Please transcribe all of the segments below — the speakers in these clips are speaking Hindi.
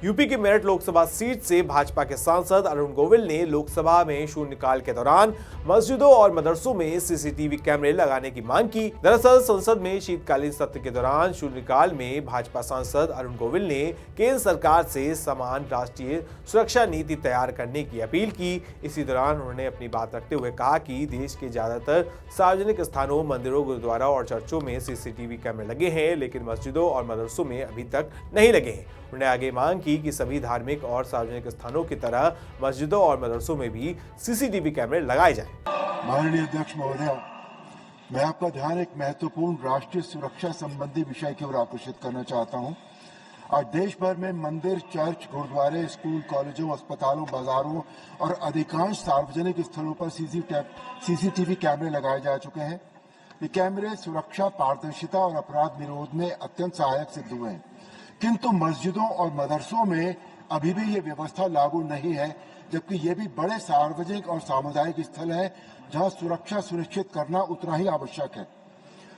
यूपी की मेरठ लोकसभा सीट से भाजपा के सांसद अरुण गोविल ने लोकसभा में शून्यकाल के दौरान मस्जिदों और मदरसों में सीसीटीवी कैमरे लगाने की मांग की। दरअसल संसद में शीतकालीन सत्र के दौरान शून्यकाल में भाजपा सांसद अरुण गोविल ने केंद्र सरकार से समान राष्ट्रीय सुरक्षा नीति तैयार करने की अपील की। इसी दौरान उन्होंने अपनी बात रखते हुए कहा कि देश के ज्यादातर सार्वजनिक स्थानों, मंदिरों, गुरुद्वारा और चर्चों में सीसीटीवी कैमरे लगे हैं, लेकिन मस्जिदों और मदरसों में अभी तक नहीं लगे हैं। उन्होंने आगे मांग की कि सभी धार्मिक और सार्वजनिक स्थानों की तरह मस्जिदों और मदरसों में भी सीसीटीवी कैमरे लगाए जाएं। माननीय अध्यक्ष महोदय, मैं आपका ध्यान एक महत्वपूर्ण राष्ट्रीय सुरक्षा संबंधी विषय की ओर आकर्षित करना चाहता हूं। आज देश भर में मंदिर, चर्च, गुरुद्वारे, स्कूल, कॉलेजों, अस्पतालों, बाजारों और अधिकांश सार्वजनिक स्थलों पर सीसीटीवी कैमरे लगाए जा चुके हैं। ये कैमरे सुरक्षा, पारदर्शिता और अपराध निरोध में अत्यंत सहायक सिद्ध हुए हैं, किंतु मस्जिदों और मदरसों में अभी भी ये व्यवस्था लागू नहीं है, जबकि ये भी बड़े सार्वजनिक और सामुदायिक स्थल है जहां सुरक्षा सुनिश्चित करना उतना ही आवश्यक है।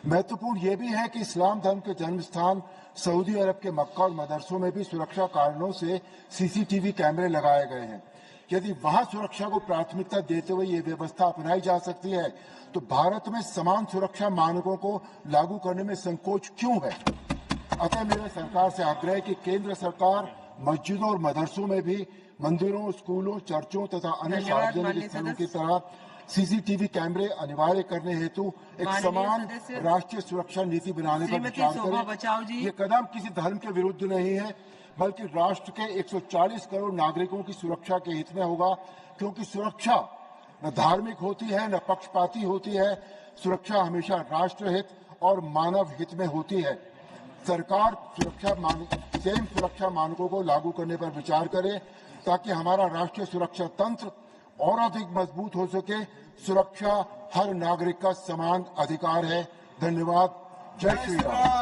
महत्वपूर्ण ये भी है कि इस्लाम धर्म के जन्म स्थान सऊदी अरब के मक्का और मदरसों में भी सुरक्षा कारणों से सीसीटीवी कैमरे लगाए गए हैं। यदि वहां सुरक्षा को प्राथमिकता देते हुए ये व्यवस्था अपनाई जा सकती है, तो भारत में समान सुरक्षा मानकों को लागू करने में संकोच क्यों है? अतः मेरा सरकार से आग्रह है कि केंद्र सरकार मस्जिदों और मदरसों में भी मंदिरों, स्कूलों, चर्चों तथा अन्य सार्वजनिक स्थलों की तरह सीसीटीवी कैमरे अनिवार्य करने हेतु एक समान राष्ट्रीय सुरक्षा नीति बनाने का विचार करें। ये कदम किसी धर्म के विरुद्ध नहीं है, बल्कि राष्ट्र के 140 करोड़ नागरिकों की सुरक्षा के हित में होगा, क्योंकि सुरक्षा न धार्मिक होती है न पक्षपाती होती है। सुरक्षा हमेशा राष्ट्र हित और मानव हित में होती है। सरकार सुरक्षा मानकों को लागू करने पर विचार करे ताकि हमारा राष्ट्रीय सुरक्षा तंत्र और अधिक मजबूत हो सके। सुरक्षा हर नागरिक का समान अधिकार है। धन्यवाद। जय श्री राम।